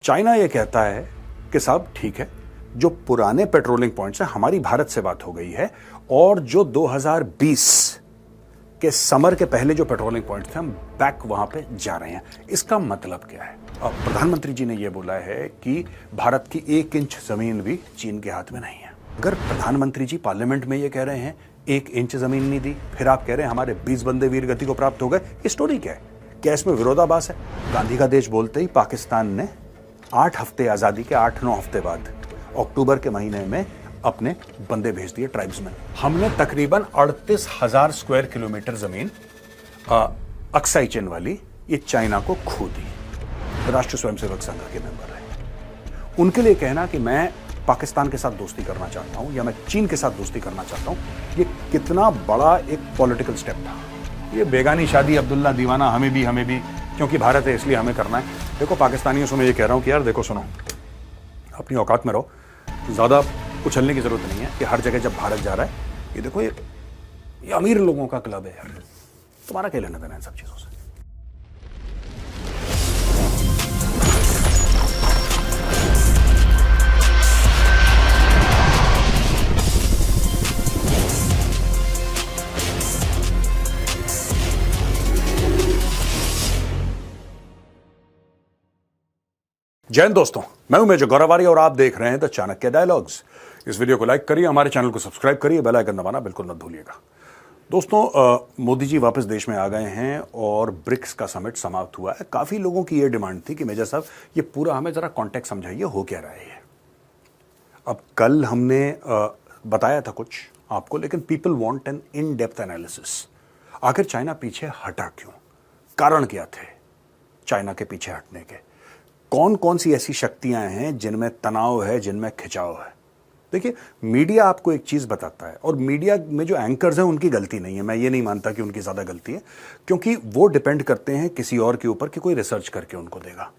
China ये कहता है कि साहब ठीक है, जो पुराने पेट्रोलिंग पॉइंट्स हैं हमारी भारत से बात हो गई है और जो 2020 के समर के पहले जो पेट्रोलिंग पॉइंट्स थे हम बैक वहां पे जा रहे हैं। इसका मतलब क्या है? प्रधानमंत्री जी ने यह बोला है कि भारत की 1 इंच जमीन भी चीन के हाथ में नहीं है। अगर प्रधानमंत्री जी पार्लियामेंट में ये कह रहे हैं 1 इंच जमीन नहीं दी, फिर आप कह रहे हैं हमारे 20 बंदे वीर गति को प्राप्त हो गए, ये स्टोरी क्या है? क्या इसमें विरोधाभास है? गांधी का देश बोलते ही पाकिस्तान ने 8 हफ्ते आजादी के 8-9 हफ्ते बाद अक्टूबर के महीने में अपने बंदे भेज दिए ट्राइब्समैन। हमने तकरीबन 38,000 स्क्वायर किलोमीटर जमीन अक्साई चेन वाली ये चाइना को खो दी। राष्ट्रीय स्वयंसेवक संघ के मेंबर है। उनके लिए कहना कि मैं पाकिस्तान के साथ दोस्ती करना चाहता हूं या मैं चीन के साथ दोस्ती करना चाहता हूं, ये कितना बड़ा एक पॉलिटिकल स्टेप था। ये बेगानी शादी अब्दुल्ला दीवाना हमें भी क्योंकि भारत है इसलिए हमें करना है। देखो पाकिस्तानियों से मैं ये कह रहा हूं कि यार देखो सुनो, अपनी औकात में रहो, ज्यादा उछलने की जरूरत नहीं है कि हर जगह जब भारत जा रहा है, ये देखो ये अमीर लोगों का क्लब है यार, तुम्हारा क्या लेना देना इन सब चीजों से। जय हिंद दोस्तों, मैं हूं मेजर गौरवारी और आप देख रहे हैं द चाणक्य डायलॉग्स। इस वीडियो को लाइक करिए, हमारे चैनल को सब्सक्राइब करिए, बेल आइकन दबाना बिल्कुल मत भूलिएगा। दोस्तों, मोदी जी वापस देश में आ गए हैं और ब्रिक्स का समिट समाप्त हुआ है। काफी लोगों की यह डिमांड थी कि मेजर साहब ये पूरा हमें जरा कॉन्टेक्स्ट समझाइए, हो क्या रहा है। अब कल हमने बताया था कुछ आपको, लेकिन people want an in depth analysis. आखिर चाइना पीछे हटा क्यों? कारण क्या थे चाइना के पीछे हटने के? कौन कौन सी ऐसी शक्तियां हैं जिनमें तनाव है, जिनमें खिंचाव है? देखिए, मीडिया आपको एक चीज बताता है और मीडिया में जो एंकर्स हैं उनकी गलती नहीं है। मैं ये नहीं मानता कि उनकी ज्यादा गलती है, क्योंकि वो डिपेंड करते हैं किसी और के ऊपर कि कोई रिसर्च करके उनको देगा।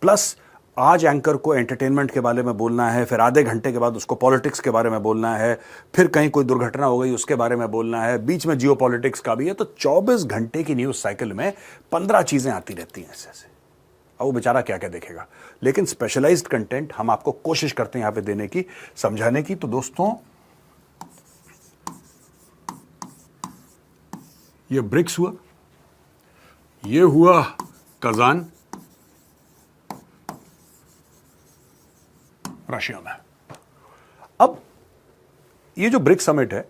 प्लस आज एंकर को एंटरटेनमेंट के बारे में बोलना है, फिर आधे घंटे के बाद उसको पॉलिटिक्स के बारे में बोलना है, फिर कहीं कोई दुर्घटना हो गई उसके बारे में बोलना है, बीच में जियो पॉलिटिक्स का भी है। तो 24 घंटे की न्यूज साइकिल में 15 चीजें आती रहती हैं ऐसे ऐसे। अब वो बेचारा क्या क्या देखेगा। लेकिन स्पेशलाइज्ड कंटेंट हम आपको कोशिश करते हैं यहां पे देने की, समझाने की। तो दोस्तों, ये ब्रिक्स हुआ, ये हुआ कजान रशिया में। अब ये जो ब्रिक्स समिट है,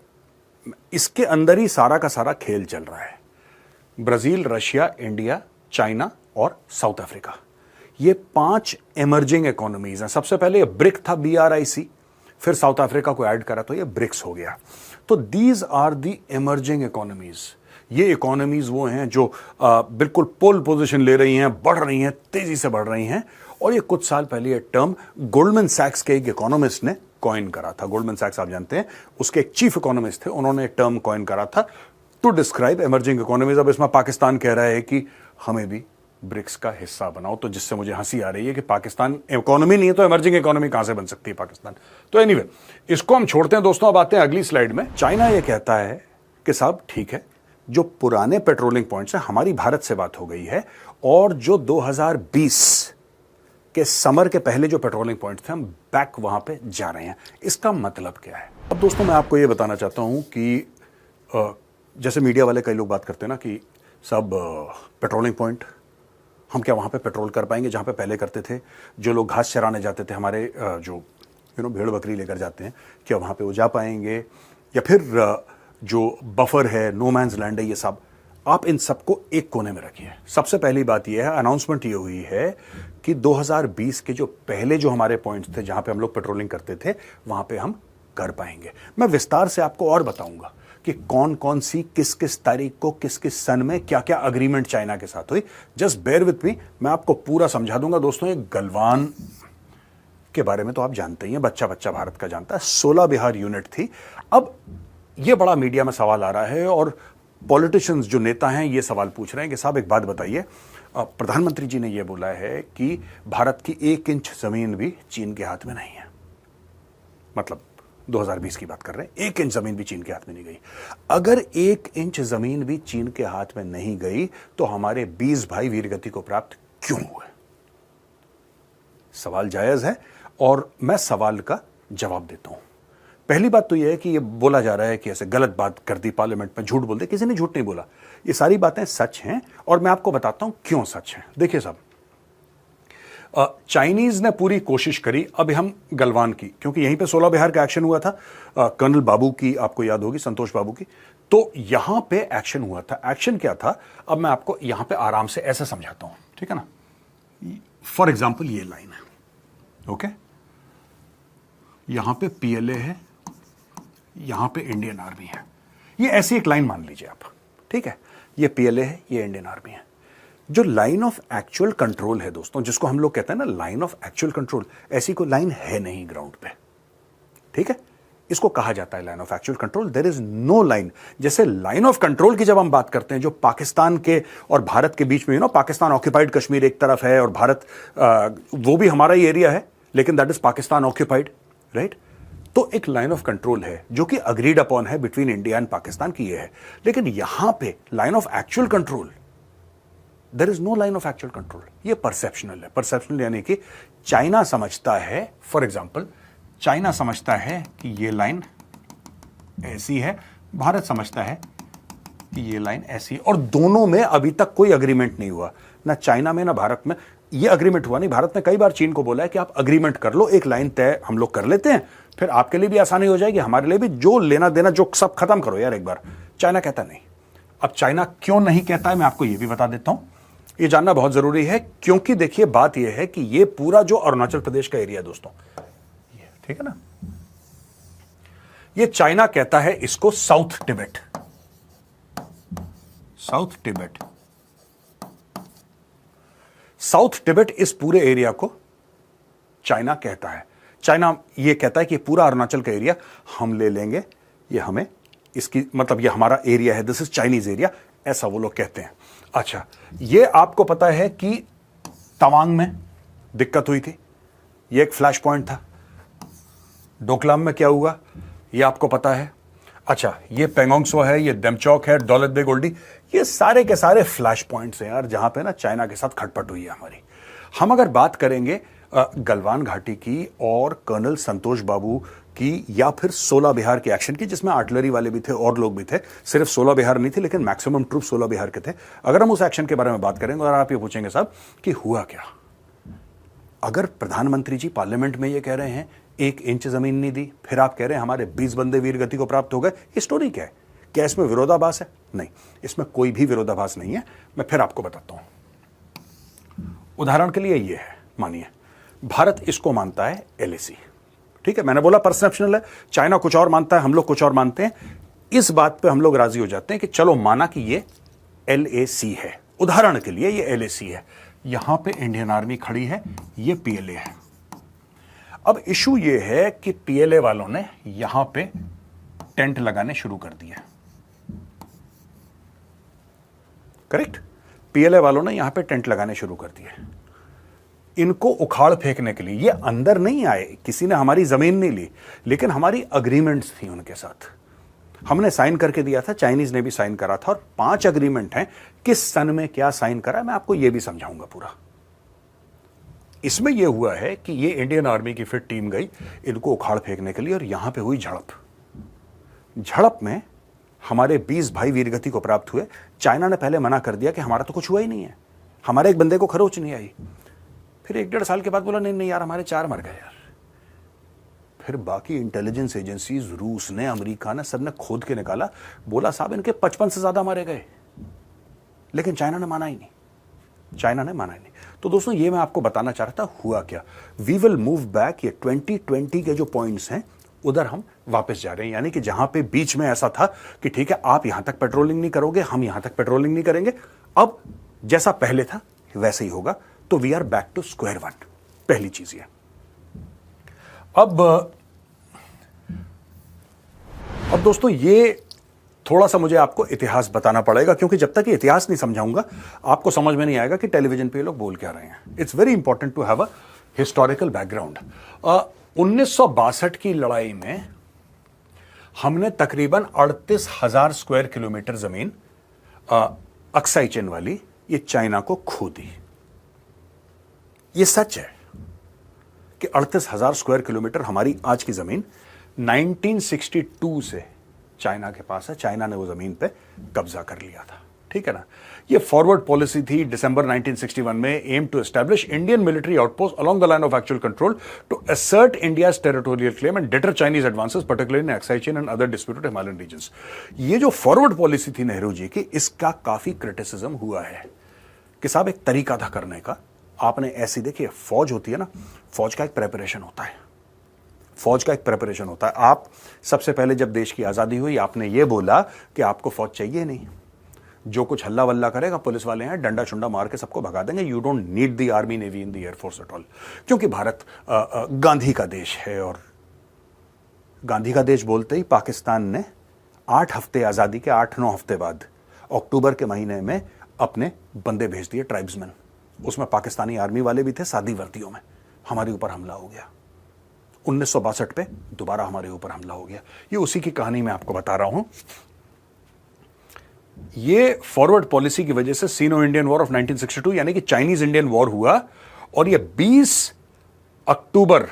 इसके अंदर ही सारा का सारा खेल चल रहा है। ब्राजील, रशिया, इंडिया, चाइना और साउथ अफ्रीका, ये 5 इमर्जिंग इकोनॉमीज हैं। सबसे पहले ये ब्रिक था, BRIC, फिर साउथ अफ्रीका को ऐड करा तो ये ब्रिक्स हो गया। तो these are the emerging economies. ये इकोनॉमीज वो हैं जो बिल्कुल पोल पोजीशन ले रही हैं, बढ़ रही हैं, तेजी से बढ़ रही हैं। और ये कुछ साल पहले ये टर्म गोल्डमैन सैक्स के एक इकोनॉमिस्ट ने कॉइन करा था। गोल्डमैन सैक्स आप जानते हैं, उसके एक चीफ इकोनॉमिस्ट थे, उन्होंने एक टर्म कॉइन करा था टू डिस्क्राइब इमर्जिंग इकोनॉमीज। अब इसमें पाकिस्तान कह रहा है कि हमें भी ब्रिक्स का हिस्सा बनाओ, तो जिससे मुझे हंसी आ रही है कि पाकिस्तान इकोनॉमी नहीं है तो इमर्जिंग इकोनॉमी कहां से बन सकती है पाकिस्तान। तो एनीवे, इसको हम छोड़ते हैं दोस्तों। अब आते हैं अगली स्लाइड में। चाइना यह कहता है कि साहब ठीक है, जो पुराने पेट्रोलिंग पॉइंट्स हैं हमारी भारत से बात हो गई है और जो 2020 के समर के पहले जो पेट्रोलिंग पॉइंट थे हम बैक वहां पे जा रहे हैं। इसका मतलब क्या है? अब दोस्तों, मैं आपको यह बताना चाहता हूं कि जैसे मीडिया वाले कई लोग बात करते हैं ना कि सब पेट्रोलिंग पॉइंट हम क्या वहां पे पेट्रोल कर पाएंगे जहां पे पहले करते थे? जो लोग घास चराने जाते थे, हमारे जो भेड़ बकरी लेकर जाते हैं, क्या वहां पे वो जा पाएंगे? या फिर जो बफर है, नो मैन्स लैंड है, ये सब आप इन सबको एक कोने में रखिए। सबसे पहली बात यह है, अनाउंसमेंट ये हुई है कि 2020 के जो पहले जो हमारे पॉइंट्स थे जहां पे हम लोग पेट्रोलिंग करते थे, वहां पे हम कर पाएंगे। मैं विस्तार से आपको और बताऊंगा कि कौन कौन सी किस किस तारीख को किस किस सन में क्या क्या अग्रीमेंट चाइना के साथ हुई। जस्ट बेयर विथ मी, मैं आपको पूरा समझा दूंगा। दोस्तों, एक गलवान के बारे में तो आप जानते ही हैं, बच्चा बच्चा भारत का जानता है। 16 बिहार यूनिट थी। अब यह बड़ा मीडिया में सवाल आ रहा है और पॉलिटिशियंस जो नेता हैं ये सवाल पूछ रहे हैं कि साहब एक बात बताइए, प्रधानमंत्री जी ने यह बोला है कि भारत की 1 इंच जमीन भी चीन के हाथ में नहीं है। मतलब 2020 की बात कर रहे हैं, 1 इंच जमीन भी चीन के हाथ में नहीं गई। अगर 1 इंच जमीन भी चीन के हाथ में नहीं गई तो हमारे 20 भाई वीरगति को प्राप्त क्यों हुए? सवाल जायज़ है और मैं सवाल का जवाब देता हूं। पहली बात तो यह है कि यह बोला जा रहा है कि ऐसे गलत बात कर दी पार्लियामेंट में, झूठ बोल दे। किसी ने झूठ नहीं बोला, ये सारी बातें सच हैं और मैं आपको बताता हूं क्यों सच हैं। देखिए साहब, चाइनीज ने पूरी कोशिश करी, अब हम गलवान की, क्योंकि यहीं पे 16 बिहार का एक्शन हुआ था, कर्नल बाबू की आपको याद होगी, संतोष बाबू की, तो यहां पे एक्शन हुआ था। एक्शन क्या था, अब मैं आपको यहां पे आराम से ऐसे समझाता हूं, ठीक है ना। फॉर एग्जाम्पल ये लाइन है, ओके, यहां पे पीएलए है, यहां पे इंडियन आर्मी है, ये ऐसी एक लाइन मान लीजिए आप, ठीक है। ये पीएलए है, ये इंडियन आर्मी है। जो लाइन ऑफ एक्चुअल कंट्रोल है दोस्तों, जिसको हम लोग कहते हैं ना लाइन ऑफ एक्चुअल कंट्रोल, ऐसी कोई लाइन है नहीं ग्राउंड पे, ठीक है। इसको कहा जाता है line of actual control. There is no line. जैसे लाइन ऑफ कंट्रोल की जब हम बात करते हैं, जो पाकिस्तान के और भारत के बीच में, पाकिस्तान ऑक्यूपाइड कश्मीर एक तरफ है और भारत वो भी हमारा ही एरिया है, लेकिन that is Pakistan occupied, right. तो एक लाइन ऑफ कंट्रोल है जो कि अग्रीड अपॉन है बिटवीन इंडिया एंड पाकिस्तान की, ये है। लेकिन यहां पे line of actual control, there is no line of actual control. ये परसेप्शनल है। परसेप्शनल यानी कि चाइना समझता है, फॉर एग्जाम्पल चाइना समझता है कि ये लाइन ऐसी है, भारत समझता है कि ये लाइन ऐसी है, और दोनों में अभी तक कोई अग्रीमेंट नहीं हुआ, ना चाइना में ना भारत में ये अग्रीमेंट हुआ नहीं। भारत ने कई बार चीन को बोला है कि आप अग्रीमेंट कर लो, एक लाइन तय हम लोग कर लेते हैं, फिर आपके लिए भी आसानी हो जाएगी, हमारे लिए भी, जो लेना देना जो सब खत्म करो यार एक बार। चाइना कहता नहीं। अब चाइना क्यों नहीं कहता है, मैं आपको ये भी बता देता हूं, ये जानना बहुत जरूरी है, क्योंकि देखिए बात यह है कि ये पूरा जो अरुणाचल प्रदेश का एरिया दोस्तों, ठीक है ना, ये चाइना कहता है इसको south Tibet, south Tibet. South Tibet इस पूरे एरिया को चाइना कहता है। चाइना ये कहता है कि पूरा अरुणाचल का एरिया हम ले लेंगे, ये हमें, इसकी मतलब ये हमारा एरिया है, दिस इज चाइनीज एरिया, ऐसा वो लोग कहते हैं। अच्छा, ये आपको पता है कि तवांग में दिक्कत हुई थी, ये एक फ्लैश पॉइंट था। डोकलाम में क्या हुआ ये आपको पता है। अच्छा, ये पेंगोंग त्सो है, ये डेमचौक है, दौलत बेग ओल्डी, ये सारे के सारे फ्लैश पॉइंट्स हैं यार, जहां पे ना चाइना के साथ खटपट हुई है हमारी। हम अगर बात करेंगे गलवान घाटी की और कर्नल संतोष बाबू की, या फिर 16 बिहार के एक्शन की, जिसमें आर्टिलरी वाले भी थे और लोग भी थे, सिर्फ 16 बिहार नहीं थे, लेकिन मैक्सिमम ट्रूप 16 बिहार के थे। अगर हम उस एक्शन के बारे में बात करेंगे और आप ये पूछेंगे साहब कि हुआ क्या, अगर प्रधानमंत्री जी पार्लियामेंट में ये कह रहे हैं 1 इंच जमीन नहीं दी, फिर आप कह रहे हैं हमारे 20 बंदे वीर गति को प्राप्त हो गए, ये स्टोरी क्या है? क्या इसमें विरोधाभास है? नहीं, इसमें कोई भी विरोधाभास नहीं है। मैं फिर आपको बताता हूं। उदाहरण के लिए ये है, मानिए भारत इसको मानता है LAC, ठीक है, मैंने बोला परसेप्शनल है, चाइना कुछ और मानता है, हम लोग कुछ और मानते हैं। इस बात पे हम लोग राजी हो जाते हैं कि चलो माना कि ये LAC है, उदाहरण के लिए ये LAC है, यहां पे इंडियन आर्मी खड़ी है, ये PLA है। अब इशू ये है कि PLA वालों ने यहां पे टेंट लगाने शुरू कर दिए, करेक्ट, PLA वालों ने यहां पे टेंट लगाने शुरू कर दिए इनको उखाड़ फेंकने के लिए। ये अंदर नहीं आए, किसी ने हमारी जमीन नहीं ली, लेकिन हमारी अग्रीमेंट्स थी उनके साथ, हमने साइन करके दिया था, चाइनीज ने भी साइन करा था, और 5 अग्रीमेंट हैं। किस सन में क्या साइन करा मैं आपको यह भी समझाऊंगा पूरा। इसमें यह हुआ है कि ये इंडियन आर्मी की फिर टीम गई इनको उखाड़ फेंकने के लिए, और यहां पे हुई झड़प। झड़प में हमारे 20 भाई वीरगति को प्राप्त हुए। चाइना ने पहले मना कर दिया कि हमारा तो कुछ हुआ ही नहीं है, हमारे एक बंदे को खरोच नहीं आई। फिर 1-1.5 साल के बाद बोला नहीं नहीं यार हमारे 4 मर गए यार। फिर बाकी इंटेलिजेंस एजेंसीज, रूस ने, अमेरिका ने, सब ने खोद के निकाला, बोला साहब इनके 55 से ज्यादा मारे गए, लेकिन चाइना ने माना ही नहीं, चाइना ने माना ही नहीं। तो दोस्तों ये मैं आपको बताना चाह रहा था हुआ क्या। वी विल मूव बैक, ये 2020 के जो पॉइंट्स हैं उधर हम वापस जा रहे हैं, यानी कि जहां पे बीच में ऐसा था कि ठीक है आप यहां तक पेट्रोलिंग नहीं करोगे, हम यहां तक पेट्रोलिंग नहीं करेंगे, अब जैसा पहले था वैसे ही होगा। तो we are back to square one, पहली चीज ये। अब दोस्तों ये थोड़ा सा मुझे आपको इतिहास बताना पड़ेगा, क्योंकि जब तक ये इतिहास नहीं समझाऊंगा आपको समझ में नहीं आएगा कि टेलीविजन पे लोग बोल क्या रहे हैं। It's very important to have a historical background. 1962 की लड़ाई में हमने तकरीबन 38,000 स्क्वायर किलोमीटर जमीन अक्साई चेन वाली ये चाइना को खो दी। ये सच है, कि 38,000 स्क्वायर किलोमीटर हमारी आज की जमीन 1962 से चाइना के पास है। चाइना ने वो जमीन पे कब्जा कर लिया था, ठीक है ना। ये फॉरवर्ड पॉलिसी थी दिसंबर 1961 में, aim to establish Indian military outpost along the line of actual control to assert India's territorial claim and deter Chinese advances particularly in Aksai Chin and other disputed Himalayan regions. ये जो फॉरवर्ड पॉलिसी थी नेहरू जी की, इसका काफी criticism हुआ है कि साहब एक तरीका था करने का। आपने ऐसी देखिए, फौज होती है ना, फौज का एक प्रेपरेशन होता है, फौज का एक प्रेपरेशन होता है। आप सबसे पहले जब देश की आजादी हुई, आपने ये बोला कि आपको फौज चाहिए नहीं, जो कुछ हल्ला वल्ला करेगा पुलिस वाले हैं, डंडा चुंडा मार के सबको भगा देंगे। You don't need the army navy in the air force at all, क्योंकि भारत गांधी का देश है। और गांधी का देश बोलते ही पाकिस्तान ने 8 हफ्ते, आजादी के 8-9 हफ्ते बाद अक्टूबर के महीने में अपने बंदे भेज दिए, ट्राइब्समैन। उसमें पाकिस्तानी आर्मी वाले भी थे सादी वर्दियों में। हमारे ऊपर हमला हो गया 1962 पे, दोबारा हमारे ऊपर हमला हो गया। ये उसी की कहानी मैं आपको बता रहा हूं। ये फॉरवर्ड पॉलिसी की वजह से सीनो इंडियन वॉर ऑफ 1962 यानी कि चाइनीज इंडियन वॉर हुआ, और ये 20 अक्टूबर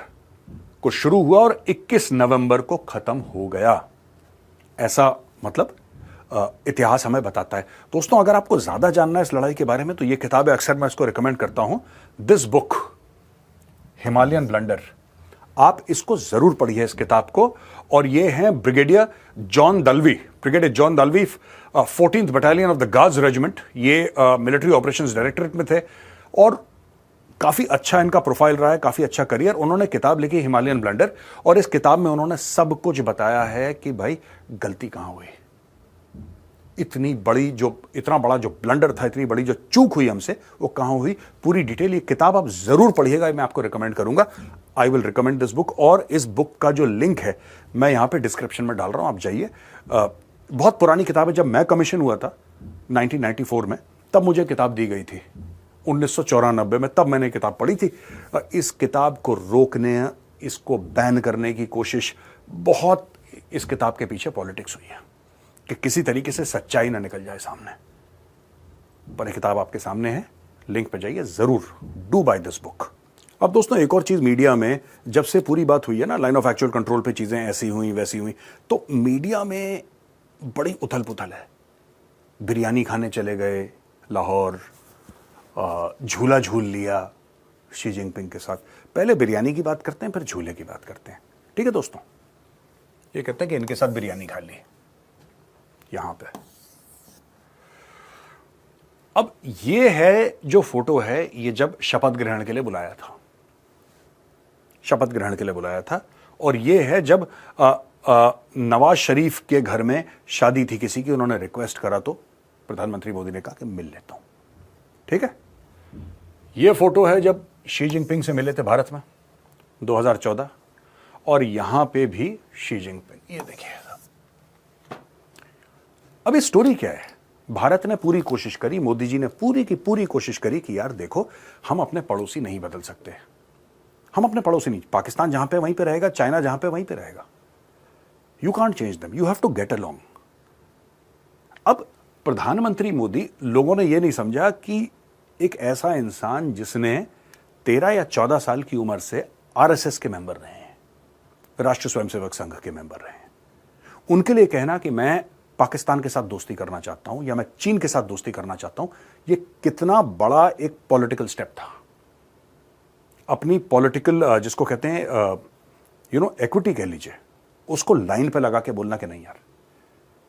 को शुरू हुआ और 21 नवंबर को खत्म हो गया। ऐसा मतलब इतिहास हमें बताता है। दोस्तों, अगर आपको ज्यादा जानना है इस लड़ाई के बारे में, तो ये किताब है, अक्सर मैं इसको रिकमेंड करता हूं, दिस बुक हिमालयन ब्लंडर। आप इसको जरूर पढ़िए, इस किताब को। और ये हैं brigadier John Dalvi, 14th battalion of the guards regiment. ये मिलिट्री ऑपरेशंस डायरेक्टरेट में थे और काफी अच्छा इनका प्रोफाइल रहा है, काफी अच्छा करियर। उन्होंने किताब लिखी हिमालयन ब्लंडर, और इस किताब में उन्होंने सब कुछ बताया है कि भाई गलती कहां हुई, इतना बड़ा जो ब्लंडर था, इतनी बड़ी जो चूक हुई हमसे, वो कहां हुई, पूरी डिटेल। ये किताब आप जरूर पढ़िएगा, मैं आपको रिकमेंड करूंगा। I will recommend this book. और इस बुक का जो लिंक है मैं यहां पे डिस्क्रिप्शन में डाल रहा हूं, आप जाइए। बहुत पुरानी किताब है। जब मैं कमीशन हुआ था 1994 में, तब मुझे किताब दी गई थी 1994 में, तब मैंने किताब पढ़ी थी। इस किताब को रोकने, इसको बैन करने की कोशिश, बहुत इस किताब के पीछे पॉलिटिक्स हुई है कि किसी तरीके से सच्चाई ना निकल जाए सामने। पर किताब आपके सामने है, लिंक पे जाइए जरूर, डू बाय दिस बुक। अब दोस्तों, एक और चीज मीडिया में जब से पूरी बात हुई है ना, लाइन ऑफ एक्चुअल कंट्रोल पे चीजें ऐसी हुई वैसी हुई, तो मीडिया में बड़ी उथल पुथल है। बिरयानी खाने चले गए लाहौर, झूला झूल लिया शी जिनपिंग के साथ। पहले बिरयानी की बात करते हैं, फिर झूले की बात करते हैं, ठीक है दोस्तों। ये कहते हैं कि इनके साथ बिरयानी खा ली यहां पे। अब ये है जो फोटो है, ये जब शपथ ग्रहण के लिए बुलाया था, शपथ ग्रहण के लिए बुलाया था। और ये है जब नवाज शरीफ के घर में शादी थी किसी की, उन्होंने रिक्वेस्ट करा तो प्रधानमंत्री मोदी ने कहा कि मिल लेता हूं, ठीक है। ये फोटो है जब शी जिनपिंग से मिले थे भारत में 2014, और यहां पे भी शी जिनपिंग, ये देखिए। अब ये स्टोरी क्या है? भारत ने पूरी कोशिश करी, मोदी जी ने पूरी की पूरी कोशिश करी कि यार देखो, हम अपने पड़ोसी नहीं बदल सकते, हम अपने पड़ोसी नहीं, पाकिस्तान जहां पे वहीं पे रहेगा, चाइना जहां पे वहीं पे रहेगा। You can't change them, you have to get along. अब प्रधानमंत्री मोदी, लोगों ने यह नहीं समझा कि एक ऐसा इंसान जिसने 13 या 14 साल की उम्र से आरएसएस के मेंबर रहे हैं, राष्ट्रीय स्वयंसेवक संघ के मेंबर रहे हैं, उनके लिए कहना कि मैं पाकिस्तान के साथ दोस्ती करना चाहता हूं या मैं चीन के साथ दोस्ती करना चाहता हूं, यह कितना बड़ा एक पॉलिटिकल स्टेप था। अपनी पॉलिटिकल, जिसको कहते हैं एक्विटी कह लीजिए, उसको लाइन पे लगा के बोलना कि नहीं यार।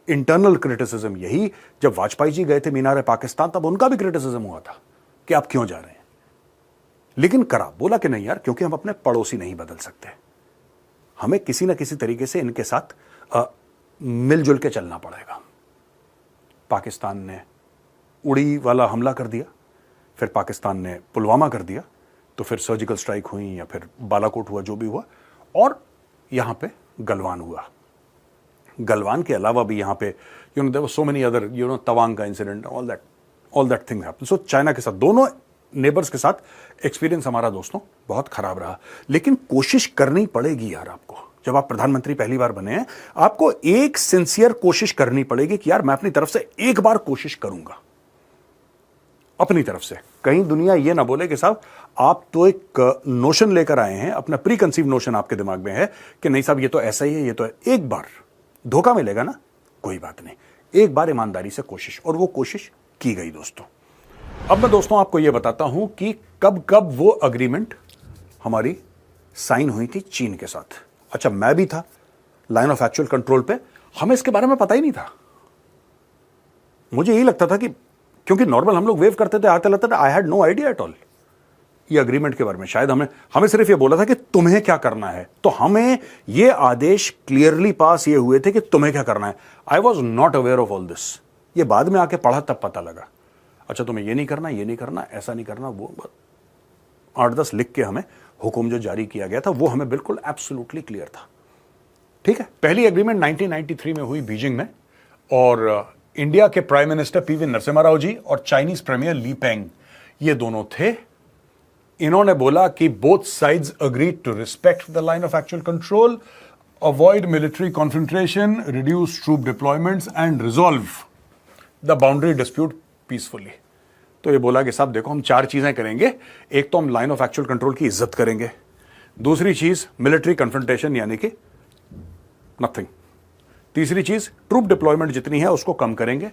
इंटरनल क्रिटिसिज्म यही, जब वाजपेयी जी गए थे मीनार पाकिस्तान, तब उनका भी क्रिटिसिज्म हुआ था कि आप क्यों जा रहे हैं, लेकिन करा, बोला कि नहीं यार, क्योंकि हम अपने पड़ोसी नहीं बदल सकते, हमें किसी ना किसी तरीके से इनके साथ मिलजुल के चलना पड़ेगा। पाकिस्तान ने उड़ी वाला हमला कर दिया, फिर पाकिस्तान ने पुलवामा कर दिया, तो फिर सर्जिकल स्ट्राइक हुई या फिर बालाकोट हुआ, जो भी हुआ, और यहां पे गलवान हुआ। गलवान के अलावा भी यहां पे there were so many other, Tawang का incident, all that thing happened. So China के साथ, दोनों नेबर्स के साथ एक्सपीरियंस हमारा दोस्तों बहुत खराब रहा, लेकिन कोशिश करनी पड़ेगी यार आपको। जब आप प्रधानमंत्री पहली बार बने हैं, आपको एक सिंसियर कोशिश करनी पड़ेगी कि यार मैं अपनी तरफ से एक बार कोशिश करूंगा। अपनी तरफ से। कहीं दुनिया ये ना बोले कि साहब आप तो एक नोशन लेकर आए हैं, अपना प्री कंसीव नोशन आपके दिमाग में है कि नहीं साहब ये तो ऐसा ही है, ये तो है। एक बार धोखा मिलेगा ना, कोई बात नहीं, एक बार ईमानदारी से कोशिश, और वो कोशिश की गई दोस्तों। अब मैं दोस्तों आपको यह बताता हूं कि कब कब वो अग्रीमेंट हमारी साइन हुई थी चीन के साथ। अच्छा, मैं भी था लाइन ऑफ एक्चुअल कंट्रोल पे, हमें इसके बारे में पता ही नहीं था। मुझे यही लगता था कि क्योंकि नॉर्मल हम लोग वेव करते थे, आते लगता था I had no idea at all ये अग्रीमेंट के बारे में। शायद हमें सिर्फ ये बोला था कि तुम्हें क्या करना है, तो हमें ये आदेश क्लियरली पास ये हुए थे कि तुम्हें क्या करना है। I was not aware of all this. ये बाद में आके पढ़ा तब पता लगा, अच्छा तुम्हें ये नहीं करना, ये नहीं करना, ऐसा नहीं करना, वो 8-10 लिख के हमें हुक्म जो जारी किया गया था वो हमें बिल्कुल एब्सोल्युटली क्लियर था। ठीक है, पहली एग्रीमेंट 1993 में हुई बीजिंग में, और इंडिया के prime minister P V Narasimha Rao ji और चाइनीज प्रीमियर ली पेंग, ये दोनों थे। इन्होंने बोला कि both sides agreed to respect the line of actual control, avoid military confrontation, reduce troop deployments and resolve the boundary dispute peacefully. तो ये बोला कि साहब देखो हम 4 चीजें करेंगे। एक तो हम लाइन ऑफ एक्चुअल कंट्रोल की इज्जत करेंगे, दूसरी चीज मिलिट्री कन्फ्रंटेशन यानी कि नथिंग, तीसरी चीज ट्रूप डिप्लॉयमेंट जितनी है उसको कम करेंगे,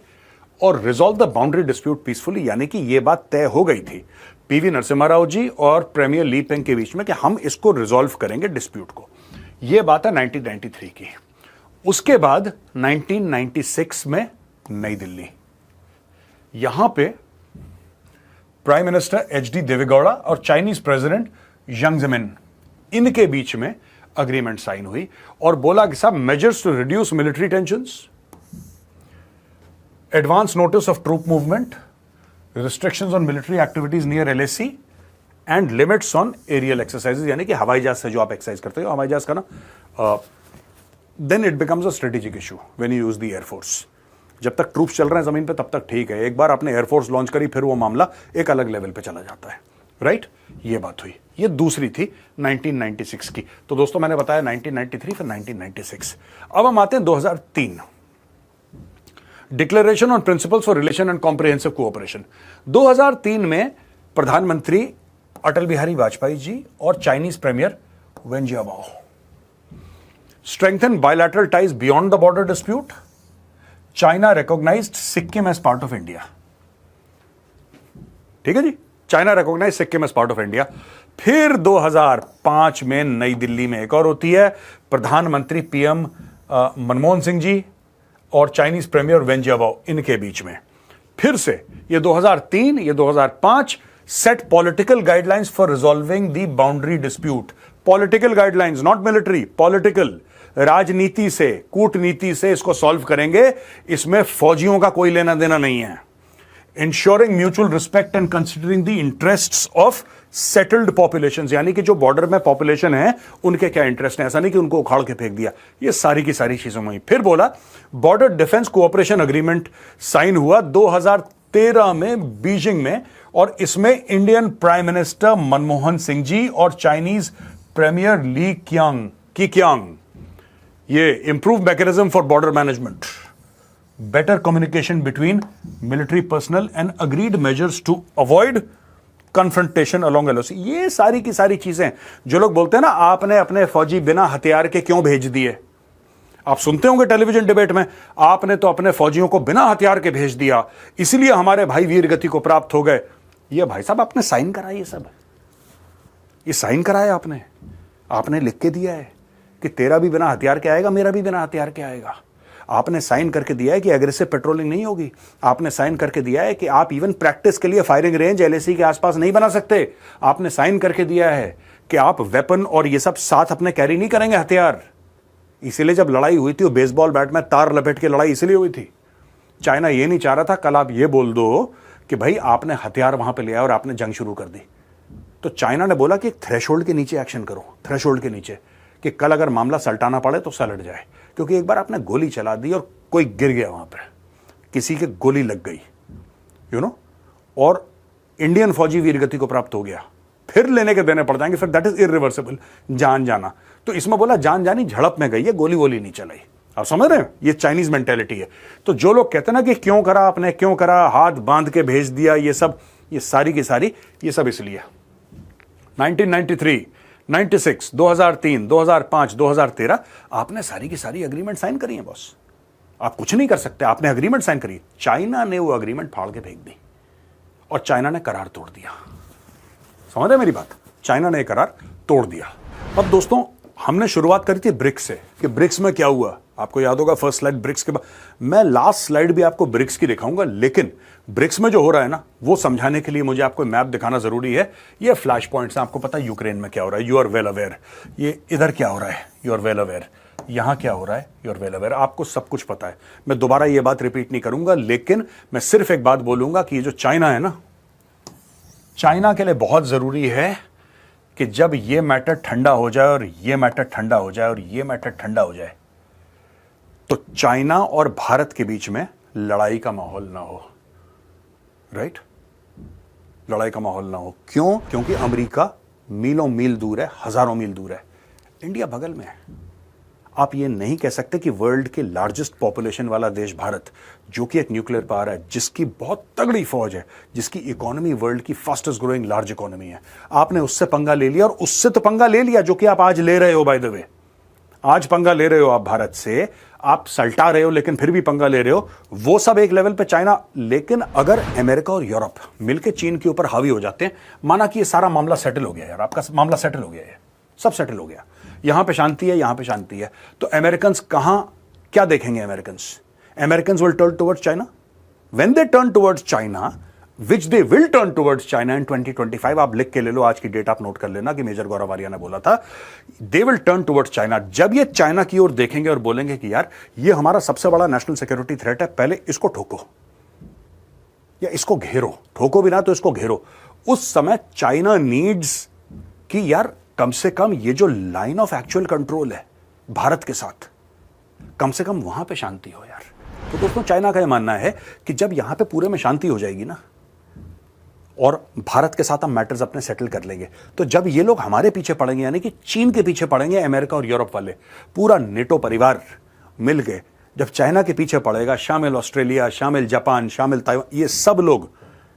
और resolve the boundary dispute peacefully, यानी कि यह बात तय हो गई थी पीवी नरसिम्हा राव जी और प्रीमियर ली पेंग के बीच में कि हम इसको रिजॉल्व करेंगे डिस्प्यूट को। यह बात है 1993 की। उसके बाद 1996 में नई दिल्ली, यहां पे प्राइम मिनिस्टर एचडी देवेगौड़ा और चाइनीज प्रेसिडेंट यांग ज़ेमिन, इनके बीच में अग्रीमेंट साइन हुई, और बोला कि साहब measures to reduce military tensions, advance notice of troop movement, restrictions on military activities near LAC and limits on aerial exercises, यानी कि हवाई जहाज से जो आप एक्सरसाइज करते हो, हवाई जहाज का ना, then it becomes a strategic issue when you use the air force. जब तक ट्रूप्स चल रहे हैं जमीन पे तब तक ठीक है, एक बार आपने एयरफोर्स लॉन्च करी फिर वो मामला एक अलग लेवल पे चला जाता है, राइट? ये बात हुई। ये दूसरी थी 1996 की। तो दोस्तों मैंने बताया 1993 फिर 1996। अब हम आते हैं 2003, declaration on principles for relation and comprehensive cooperation. 2003 में प्रधानमंत्री अटल बिहारी वाजपेयी जी और Chinese premier Wen Jiabao strengthen bilateral ties beyond the border dispute, China recognised Sikkim as part of India. ठीक है जी, China recognise Sikkim as part of India. फिर 2005 में नई दिल्ली में एक और होती है, प्रधानमंत्री पीएम मनमोहन सिंह जी और चाइनीज प्रीमियर वेन जियाबाओ, इनके बीच में फिर से ये 2003 ये 2005 set political guidelines for resolving the boundary dispute. Political guidelines, not military, political, राजनीति से, कूटनीति से इसको सॉल्व करेंगे, इसमें फौजियों का कोई लेना देना नहीं है। Ensuring mutual respect and considering the interests of settled populations, यानी कि जो बॉर्डर में पॉपुलेशन है उनके क्या इंटरेस्ट है, ऐसा नहीं कि उनको उखाड़ के फेंक दिया। ये सारी की सारी चीजों में। फिर बोला border defence cooperation agreement sign हुआ 2013 में बीजिंग में, और इसमें Indian prime minister Manmohan Singh ji और चाइनीज प्रीमियर ली क्यांग, ये improve mechanism for border management, better communication between military personnel and agreed measures to avoid confrontation along LOC। ये सारी की सारी चीजें जो लोग बोलते हैं ना आपने अपने फौजी बिना हथियार के क्यों भेज दिए, आप सुनते होंगे टेलीविजन डिबेट में, आपने तो अपने फौजियों को बिना हथियार के भेज दिया इसलिए हमारे भाई वीर गति को प्राप्त हो गए। ये भाई साहब आपने साइन कराया, ये सब ये साइन कराया आपने लिख के दिया है कि तेरा भी बिना हथियार के आएगा, मेरा भी बिना हथियार के आएगा। आपने साइन करके दिया है कि एग्रेसिव पेट्रोलिंग नहीं होगी। आपने साइन करके दिया है कि आप इवन प्रैक्टिस के लिए फायरिंग रेंज एलएसी के आसपास नहीं बना सकते। आपने साइन करके दिया है कि आप वेपन और ये सब साथ अपने कैरी नहीं करेंगे, हथियार। इसीलिए जब लड़ाई हुई थी वो बेसबॉल बैट में तार लपेट के लड़ाई इसलिए हुई थी। चाइना ये नहीं चाह रहा था कल आप ये बोल दो कि भाई आपने हथियार वहां पर ले आया और आपने जंग शुरू कर दी। तो चाइना ने बोला कि एक थ्रेशोल्ड के नीचे एक्शन करो, थ्रेशोल्ड के नीचे, कि कल अगर मामला सलटाना पड़े तो सलट जाए। क्योंकि एक बार आपने गोली चला दी और कोई गिर गया वहां पर, किसी के गोली लग गई, और इंडियन फौजी वीरगति को प्राप्त हो गया, फिर लेने के देने पड़ जाएंगे, फिर दैट इज इरिवर्सिबल, जान जाना। तो इसमें बोला जान जानी झड़प में गई है, गोली वोली नहीं चलाई। आप समझ रहे हैं, ये चाइनीज मेंटेलिटी है। तो जो लोग कहते हैं ना कि क्यों करा आपने, क्यों करा, हाथ बांध के भेज दिया, ये सब ये सारी की सारी, ये सब इसलिए 1993, 96, 2003, 2005, 2013 आपने सारी की सारी एग्रीमेंट साइन करी है बॉस। आप कुछ नहीं कर सकते, आपने एग्रीमेंट साइन करी। चाइना ने वो एग्रीमेंट फाड़ के फेंक दी और चाइना ने करार तोड़ दिया। समझ रहे मेरी बात? चाइना ने करार तोड़ दिया। अब दोस्तों हमने शुरुआत करी थी ब्रिक्स से कि ब्रिक्स में क्या हुआ। आपको याद होगा फर्स्ट स्लाइड ब्रिक्स के बाद, मैं लास्ट स्लाइड भी आपको ब्रिक्स की दिखाऊंगा, लेकिन ब्रिक्स में जो हो रहा है ना वो समझाने के लिए मुझे आपको मैप दिखाना जरूरी है। ये फ्लैश पॉइंट्स हैं, आपको पता है यूक्रेन में क्या हो रहा है, यू आर वेल अवेयर। ये इधर क्या हो रहा है, यू आर वेल अवेयर। यहां क्या हो रहा है, यू आर वेल अवेयर। आपको सब कुछ पता है। मैं दोबारा ये बात रिपीट नहीं करूंगा, लेकिन मैं सिर्फ एक बात बोलूंगा कि ये जो चाइना है ना, चाइना के लिए बहुत जरूरी है कि जब ये मैटर ठंडा हो जाए और ये मैटर ठंडा हो जाए और ये मैटर ठंडा हो जाए, तो चाइना और भारत के बीच में लड़ाई का माहौल ना हो। राइट? लड़ाई का माहौल ना हो। क्यों? क्योंकि अमेरिका मीलों मील दूर है, हजारों मील दूर है, इंडिया बगल में है। आप ये नहीं कह सकते कि वर्ल्ड के लार्जेस्ट पॉपुलेशन वाला देश भारत, जो कि एक न्यूक्लियर पावर है, जिसकी बहुत तगड़ी फौज है, जिसकी इकोनॉमी वर्ल्ड की फास्टेस्ट ग्रोइंग लार्ज इकोनॉमी है, आपने उससे पंगा ले लिया। और उससे तो पंगा ले लिया जो कि आप आज ले रहे हो, बाय द वे। आज पंगा ले रहे हो आप भारत से, आप सल्टा रहे हो, लेकिन फिर भी पंगा ले रहे हो। वो सब एक लेवल पे चाइना। लेकिन अगर अमेरिका और यूरोप मिलकर चीन के ऊपर हावी हो जाते हैं, माना कि ये सारा मामला सेटल हो गया यार, आपका मामला सेटल हो गया है, सब सेटल हो गया, यहां पे शांति है, यहां पे शांति है, तो अमेरिकन कहां क्या देखेंगे? American will turn towards China. When they turn towards China, which they will turn towards China in 2025, आप लिख के ले लो, आज की डेट आप नोट कर लेना कि मेजर गौरव आर्या ने बोला था, they will turn towards China. जब ये चाइना की ओर देखेंगे और बोलेंगे कि यार ये हमारा सबसे बड़ा नेशनल सिक्योरिटी थ्रेट है, पहले इसको ठोको या इसको घेरो, ठोको भी ना तो इसको घेरो, उस समय चाइना नीड्स कि यार कम से कम ये जो लाइन ऑफ एक्चुअल कंट्रोल है भारत के साथ, कम से कम वहां पे शांति हो यार। तो दोस्तों चाइना का यह मानना है कि जब यहां पे पूरे में शांति हो जाएगी ना, और भारत के साथ हम मैटर्स अपने सेटल कर लेंगे, तो जब ये लोग हमारे पीछे पड़ेंगे, यानी कि चीन के पीछे पड़ेंगे, अमेरिका और यूरोप वाले, पूरा नेटो परिवार मिल के जब चाइना के पीछे पड़ेगा, शामिल ऑस्ट्रेलिया, शामिल जापान, शामिल ताइवान, ये सब लोग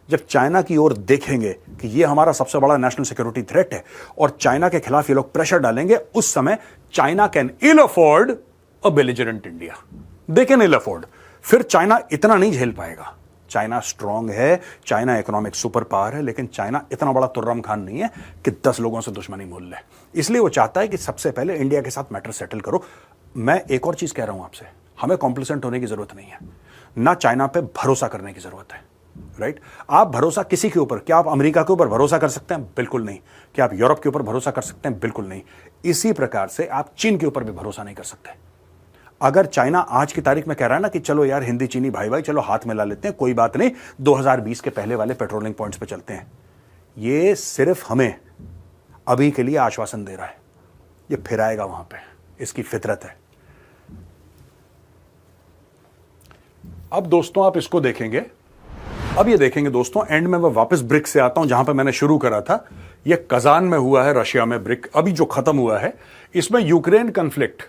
जब चाइना की ओर देखेंगे कि ये हमारा सबसे बड़ा नेशनल सिक्योरिटी थ्रेट है और चाइना के खिलाफ ये लोग प्रेशर डालेंगे, उस समय China can ill afford a belligerent India. They can ill afford. फिर चाइना इतना नहीं झेल पाएगा। चाइना स्ट्रांग है, चाइना इकोनॉमिक सुपर पावर है, लेकिन चाइना इतना बड़ा तुर्रम खान नहीं है कि 10 लोगों से दुश्मनी मोल ले। इसलिए वो चाहता है कि सबसे पहले इंडिया के साथ मैटर सेटल करो। मैं एक और चीज कह रहा हूं आपसे, हमें कॉम्प्लिसेंट होने की जरूरत नहीं है, ना चाइना पे भरोसा करने की जरूरत है। राइट? आप भरोसा किसी के ऊपर, क्या आप अमेरिका के ऊपर भरोसा कर सकते हैं? बिल्कुल नहीं। क्या आप यूरोप के ऊपर भरोसा कर सकते हैं? बिल्कुल नहीं। इसी प्रकार से आप चीन के ऊपर भी भरोसा नहीं कर सकते। अगर चाइना आज की तारीख में कह रहा है ना कि चलो यार हिंदी चीनी भाई भाई चलो हाथ मिला लेते हैं, कोई बात नहीं, 2020 के पहले वाले पेट्रोलिंग पॉइंट्स पे चलते हैं, ये सिर्फ हमें अभी के लिए आश्वासन दे रहा है। ये फिर आएगा वहां पे, इसकी फितरत है। अब दोस्तों आप इसको देखेंगे, अब ये देखेंगे दोस्तों, एंड में मैं वापस ब्रिक्स से आता हूं जहां पे मैंने शुरू करा था। ये कजान में हुआ है, रशिया में ब्रिक अभी जो खत्म हुआ है, इसमें यूक्रेन कन्फ्लिक्ट,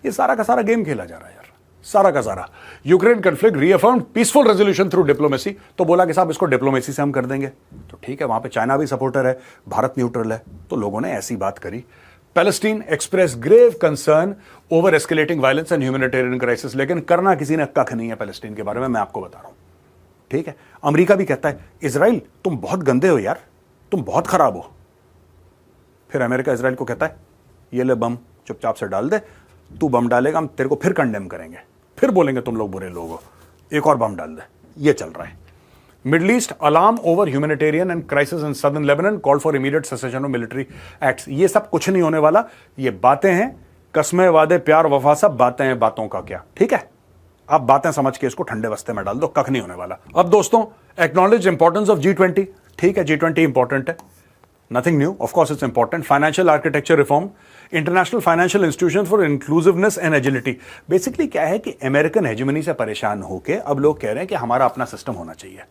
ये सारा का सारा गेम खेला जा रहा है यार, सारा का सारा। Ukraine conflict reaffirmed peaceful resolution through diplomacy, तो बोला कि साहब इसको डिप्लोमेसी से हम कर देंगे, तो ठीक है, वहां पे चाइना भी सपोर्टर है, भारत न्यूट्रल है, तो लोगों ने ऐसी बात करी। Palestine express grave concern over escalating violence and humanitarian crisis, लेकिन करना किसी ने कख नहीं है पैलेस्टीन के बारे में, मैं आपको बता रहा हूं। ठीक है, अमेरिका भी कहता है इजराइल तुम बहुत गंदे हो यार, तुम बहुत खराब हो। फिर अमेरिका इजराइल को कहता है ये ले बम, चुपचाप से डाल दे, तू बम डालेगा हम तेरे को फिर कंडेम करेंगे, फिर बोलेंगे तुम लोग बुरे लोग हो, एक और बम डाल दे। ये चल रहा है। Middle east alarm over humanitarian and crisis in southern Lebanon, call for immediate cessation of military acts. ये सब कुछ नहीं होने वाला, ये बातें हैं, कस्में वादे प्यार वफा सब बातें हैं, बातों का क्या। ठीक है, आप बातें समझ के इसको ठंडे बस्ते में डाल दो, कख नहीं होने वाला। अब दोस्तों एक्नॉलेज इंपॉर्टेंस ऑफ G20। ठीक है, G20 इंपॉर्टेंट है, nothing new, of course it's important. Financial architecture reform, international financial institution for inclusiveness and agility. Basically क्या है कि अमेरिकन हेजेमनी से परेशान होकर अब लोग कह रहे हैं कि हमारा अपना सिस्टम होना चाहिए,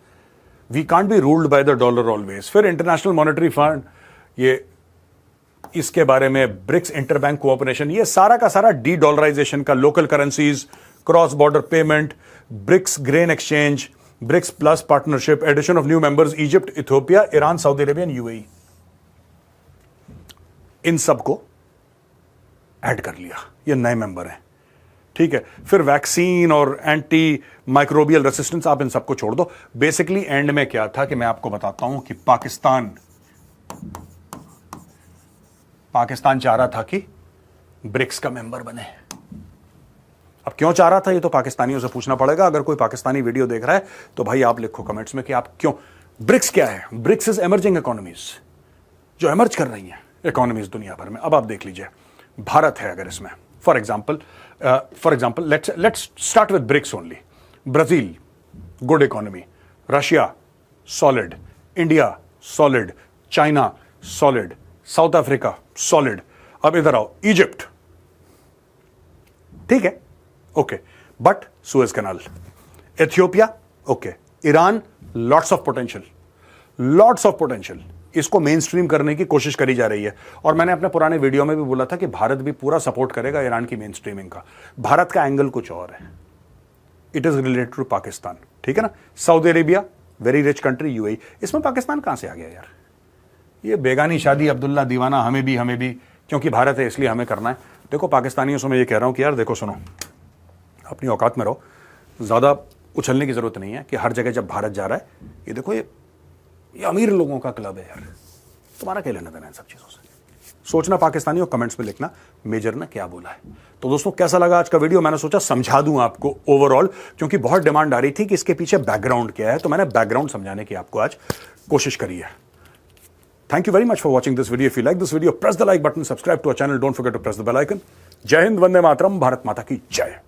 we can't be ruled by the dollar always. फिर इंटरनेशनल मॉनेटरी फंड, ये इसके बारे में ब्रिक्स इंटरबैंक कोऑपरेशन, ये सारा का सारा डी डॉलराइजेशन का, local currencies, cross border payment, BRICS grain exchange, BRICS plus partnership, addition of new members Egypt, Ethiopia, Iran, Saudi Arabia and UAE. इन सबको ऐड कर लिया, ये नए मेंबर हैं, ठीक है। फिर वैक्सीन और एंटी माइक्रोबियल रेसिस्टेंस, आप इन सबको छोड़ दो। बेसिकली एंड में क्या था कि मैं आपको बताता हूं कि पाकिस्तान चाह रहा था कि ब्रिक्स का मेंबर बने। अब क्यों चाह रहा था ये तो पाकिस्तानियों से पूछना पड़ेगा। अगर कोई पाकिस्तानी वीडियो देख रहा है तो भाई आप लिखो कमेंट्स में कि आप क्यों। ब्रिक्स क्या है? ब्रिक्स इज एमर्जिंग इकोनॉमीज, जो एमर्ज कर रही हैं इकोनॉमीज दुनिया भर में। अब आप देख लीजिए, भारत है अगर इसमें, for example let's start with BRICS only. Brazil good economy, Russia solid, India solid, China solid, South Africa solid. अब इधर आओ, इजिप्ट, ठीक है, okay, but Suez Canal. Ethiopia, okay, Iran, lots of potential, इसको मेन स्ट्रीम करने की कोशिश करी जा रही है। और मैंने अपने पुराने वीडियो में भी बोला था कि भारत भी पूरा सपोर्ट करेगा ईरान की मेन स्ट्रीमिंग का। भारत का एंगल कुछ और है, it is related to Pakistan, ठीक है ना। Saudi Arabia very rich country, UAE, इसमें पाकिस्तान कहां से आ गया यार? ये बेगानी शादी अब्दुल्ला दीवाना, हमें भी क्योंकि भारत है इसलिए हमें करना है। देखो पाकिस्तानियों से मैं ये कह रहा हूं कि यार देखो सुनो, अपनी औकात में रहो, ज्यादा उछलने की जरूरत नहीं है कि हर जगह जब भारत जा रहा है, ये देखो ये अमीर लोगों का क्लब है यार, तुम्हारा क्या लेना देना इन सब चीजों से। सोचना पाकिस्तानियों, कमेंट्स में लिखना मेजर ने क्या बोला है। तो दोस्तों कैसा लगा आज का वीडियो? मैंने सोचा समझा दूं आपको ओवरऑल, क्योंकि बहुत डिमांड आ रही थी कि इसके पीछे बैकग्राउंड क्या है, तो मैंने बैकग्राउंड समझाने की आपको आज कोशिश करी है। Thank you very much for watching this video. If you like this video, press the like button, subscribe to our channel. Don't forget to press the bell icon. जय हिंद, वंदे मातरम, भारत माता की जय।